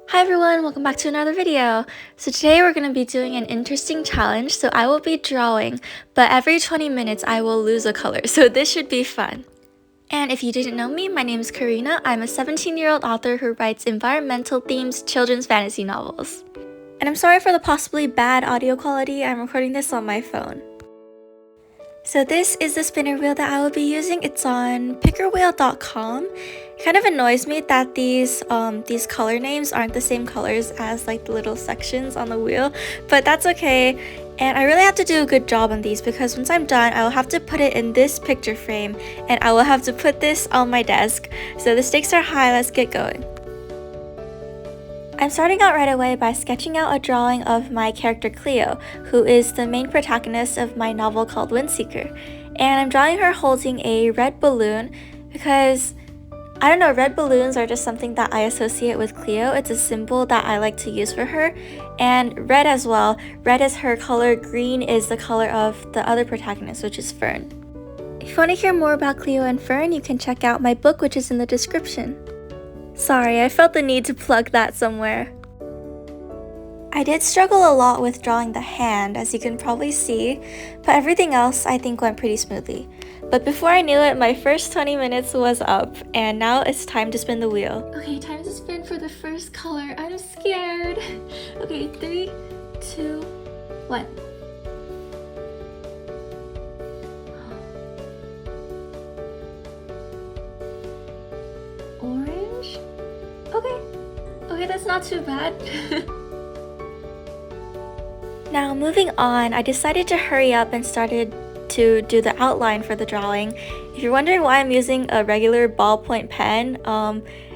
Hi everyone, welcome back to another video. So today we're going to be doing an interesting challenge. So I will be drawing, but every 20 minutes I will lose a color. So this should be fun. And if you didn't know me, my name is Carina. I'm a 17-year-old author who writes environmental themed children's fantasy novels. And I'm sorry for the possibly bad audio quality. I'm recording this on my phone. So this is the spinner wheel that I will be using. It's on pickerwheel.com. It kind of annoys me that these color names aren't the same colors as like the little sections on the wheel, but that's okay. And I really have to do a good job on these because once I'm done, I will have to put it in this picture frame and I will have to put this on my desk. So the stakes are high, let's get going. I'm starting out right away by sketching out a drawing of my character Cleo, who is the main protagonist of my novel called Windseeker. And I'm drawing her holding a red balloon because, I don't know, red balloons are just something that I associate with Cleo. It's a symbol that I like to use for her. And red as well. Red is her color, green is the color of the other protagonist, which is Fern. If you want to hear more about Cleo and Fern, you can check out my book, which is in the description. Sorry, I felt the need to plug that somewhere. I did struggle a lot with drawing the hand, as you can probably see, but everything else I think went pretty smoothly. But before I knew it, my first 20 minutes was up, and now it's time to spin the wheel. Okay, time to spin for the first color. I'm scared. Okay, 3, 2, 1. Orange? Okay, that's not too bad. Now moving on, I decided to hurry up and started to do the outline for the drawing. If you're wondering why I'm using a regular ballpoint pen,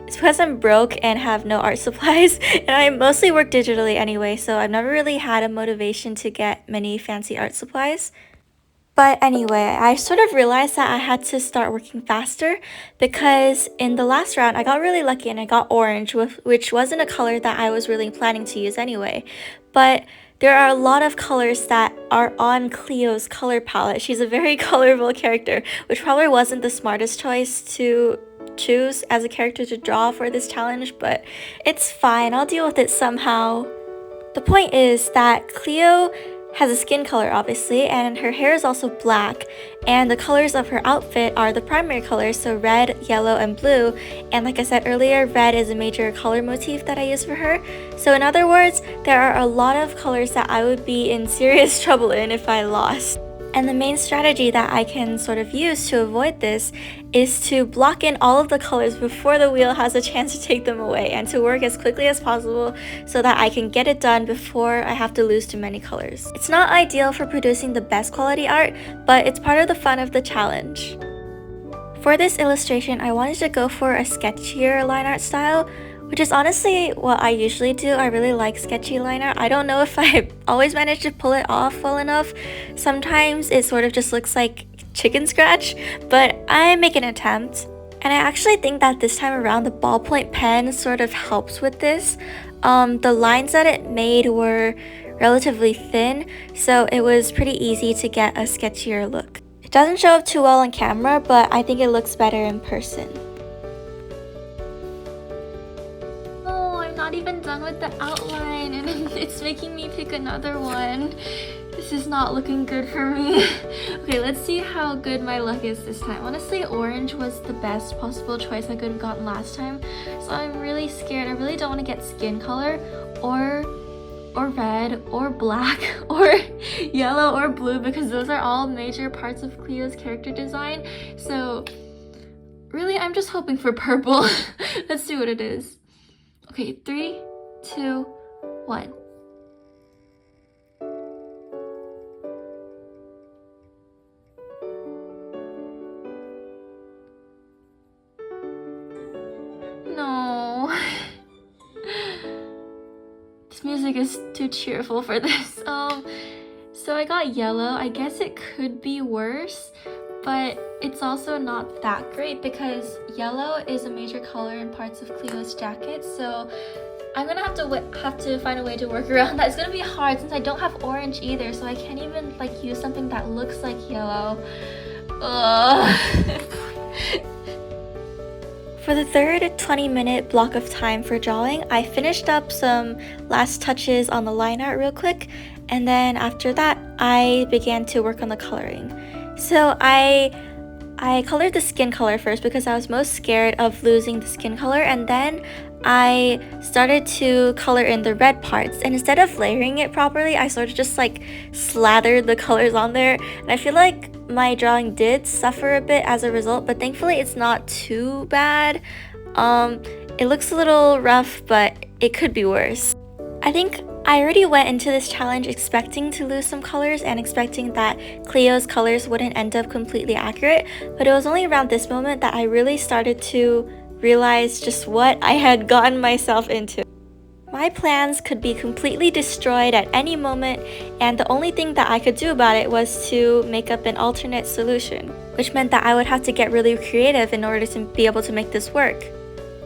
it's because I'm broke and have no art supplies, and I mostly work digitally anyway, so I've never really had a motivation to get many fancy art supplies. But anyway, I sort of realized that I had to start working faster because in the last round I got really lucky and I got orange, which wasn't a color that I was really planning to use anyway. But there are a lot of colors that are on Cleo's color palette. She's a very colorful character, which probably wasn't the smartest choice to choose as a character to draw for this challenge, but it's fine, I'll deal with it somehow. The point is that Cleo has a skin color obviously, and her hair is also black, and the colors of her outfit are the primary colors, so red, yellow, and blue. And like I said earlier, red is a major color motif that I use for her. So in other words, there are a lot of colors that I would be in serious trouble in if I lost. And the main strategy that I can sort of use to avoid this is to block in all of the colors before the wheel has a chance to take them away, and to work as quickly as possible so that I can get it done before I have to lose too many colors. It's not ideal for producing the best quality art, but it's part of the fun of the challenge. For this illustration, I wanted to go for a sketchier line art style, which is honestly what I usually do. I really like sketchy line art. I don't know if I always manage to pull it off well enough. Sometimes it sort of just looks like chicken scratch, but I make an attempt. And I actually think that this time around the ballpoint pen sort of helps with this. The lines that it made were relatively thin, so it was pretty easy to get a sketchier look. It doesn't show up too well on camera, but I think it looks better in person. Not even done with the outline, and it's making me pick another one. This is not looking good for me. Okay, let's see how good my luck is this time. Honestly, orange was the best possible choice I could have gotten last time, so I'm really scared. I really don't want to get skin color or red or black or yellow or blue, because those are all major parts of Cleo's character design. So really, I'm just hoping for purple. Let's see what it is. Okay, 3, 2, 1. No. This music is too cheerful for this. So I got yellow. I guess it could be worse, but it's also not that great because yellow is a major color in parts of Cleo's jacket, so I'm gonna have to find a way to work around that. It's gonna be hard since I don't have orange either, so I can't even like use something that looks like yellow. Ugh. For the third 20-minute block of time for drawing, I finished up some last touches on the line art real quick, and then after that, I began to work on the coloring. So I colored the skin color first because I was most scared of losing the skin color, and then I started to color in the red parts, and instead of layering it properly, I sort of just like slathered the colors on there, and I feel like my drawing did suffer a bit as a result, but thankfully it's not too bad. It looks a little rough, but it could be worse. I think I already went into this challenge expecting to lose some colors and expecting that Cleo's colors wouldn't end up completely accurate, but it was only around this moment that I really started to realize just what I had gotten myself into. My plans could be completely destroyed at any moment, and the only thing that I could do about it was to make up an alternate solution, which meant that I would have to get really creative in order to be able to make this work.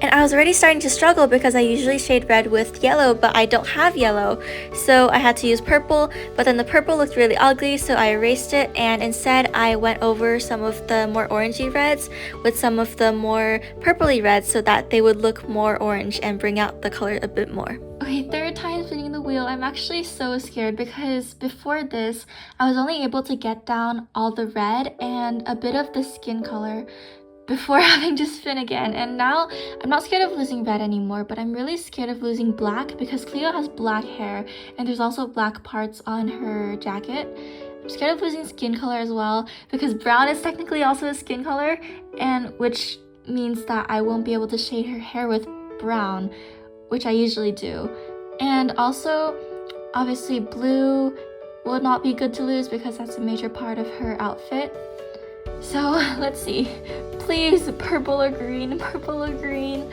And I was already starting to struggle because I usually shade red with yellow, but I don't have yellow, so I had to use purple, but then the purple looked really ugly, so I erased it, and instead I went over some of the more orangey reds with some of the more purpley reds so that they would look more orange and bring out the color a bit more. Okay, third time spinning the wheel. I'm actually so scared because before this, I was only able to get down all the red and a bit of the skin color before having to spin again, and now I'm not scared of losing red anymore, but I'm really scared of losing black because Cleo has black hair and there's also black parts on her jacket. I'm scared of losing skin color as well because brown is technically also a skin color, and which means that I won't be able to shade her hair with brown, which I usually do. And also, obviously blue will not be good to lose because that's a major part of her outfit. So let's see. Please, purple or green, purple or green.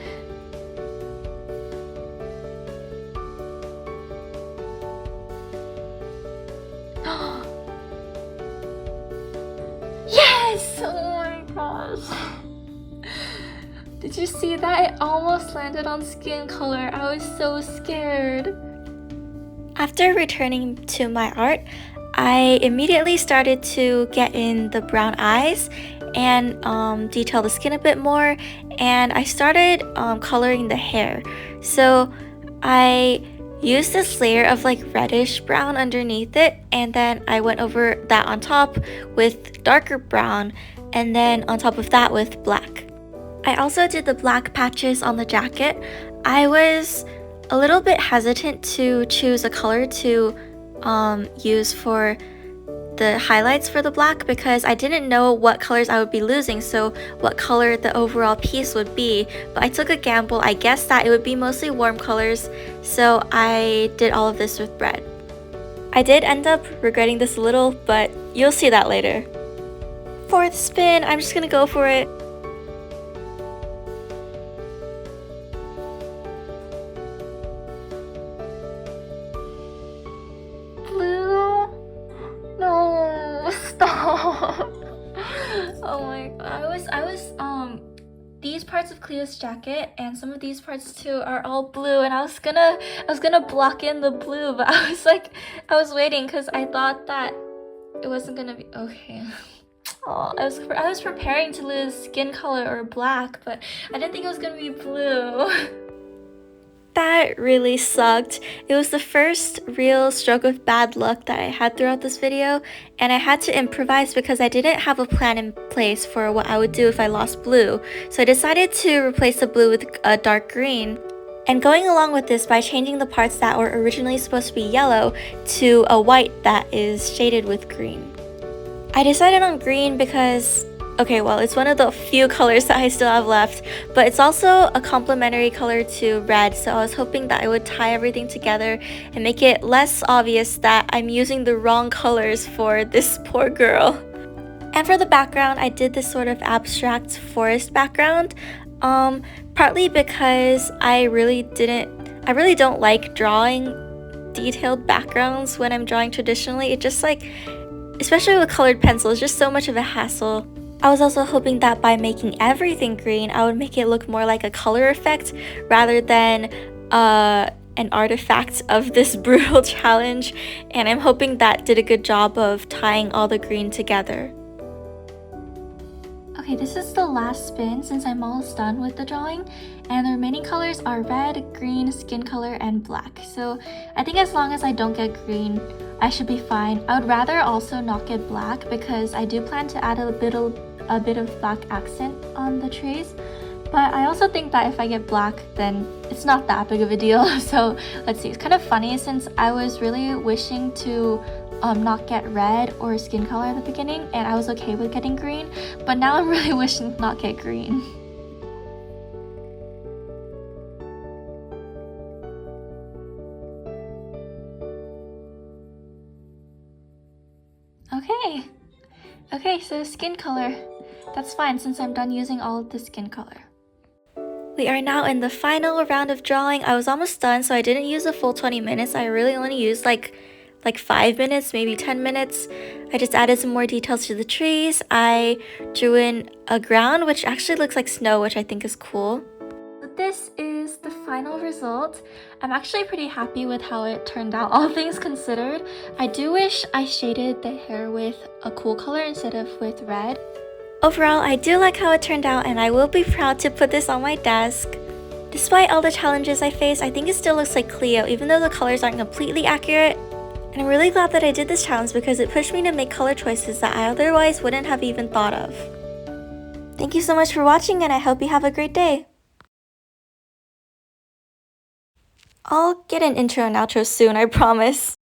Yes! Oh my gosh. Did you see that? It almost landed on skin color. I was so scared. After returning to my art, I immediately started to get in the brown eyes and detail the skin a bit more, and I started coloring the hair. So I used this layer of like reddish brown underneath it, and then I went over that on top with darker brown, and then on top of that with black. I also did the black patches on the jacket. I was a little bit hesitant to choose a color to use for the highlights for the black because I didn't know what colors I would be losing, so what color the overall piece would be, but I took a gamble. I guessed that it would be mostly warm colors, so I did all of this with red. I did end up regretting this a little, but you'll see that later. Fourth spin, I'm just gonna go for it. Oh my god, I was these parts of Cleo's jacket and some of these parts too are all blue, and I was gonna block in the blue, but I was waiting because I thought that it wasn't gonna be okay. Oh, I was preparing to lose skin color or black, but I didn't think it was gonna be blue. That really sucked. It was the first real stroke of bad luck that I had throughout this video, and I had to improvise because I didn't have a plan in place for what I would do if I lost blue. So I decided to replace the blue with a dark green, and going along with this by changing the parts that were originally supposed to be yellow to a white that is shaded with green. I decided on green because okay, well, it's one of the few colors that I still have left, but it's also a complementary color to red, so I was hoping that I would tie everything together and make it less obvious that I'm using the wrong colors for this poor girl. And for the background, I did this sort of abstract forest background, partly because I really don't like drawing detailed backgrounds when I'm drawing traditionally. It just like, especially with colored pencils, just so much of a hassle. I was also hoping that by making everything green, I would make it look more like a color effect rather than an artifact of this brutal challenge, and I'm hoping that did a good job of tying all the green together. Okay, this is the last spin since I'm almost done with the drawing, and the remaining colors are red, green, skin color, and black. So I think as long as I don't get green, I should be fine. I would rather also not get black because I do plan to add a bit of black accent on the trees. But I also think that if I get black, then it's not that big of a deal. So let's see, it's kind of funny since I was really wishing to not get red or skin color at the beginning, and I was okay with getting green, but now I'm really wishing to not get green. Okay, so skin color. That's fine since I'm done using all of the skin color. We are now in the final round of drawing. I was almost done, so I didn't use a full 20 minutes. I really only used like 5 minutes, maybe 10 minutes. I just added some more details to the trees. I drew in a ground, which actually looks like snow, which I think is cool. So this is the final result. I'm actually pretty happy with how it turned out, all things considered. I do wish I shaded the hair with a cool color instead of with red. Overall, I do like how it turned out, and I will be proud to put this on my desk. Despite all the challenges I face, I think it still looks like Cleo, even though the colors aren't completely accurate. And I'm really glad that I did this challenge because it pushed me to make color choices that I otherwise wouldn't have even thought of. Thank you so much for watching, and I hope you have a great day. I'll get an intro and outro soon, I promise.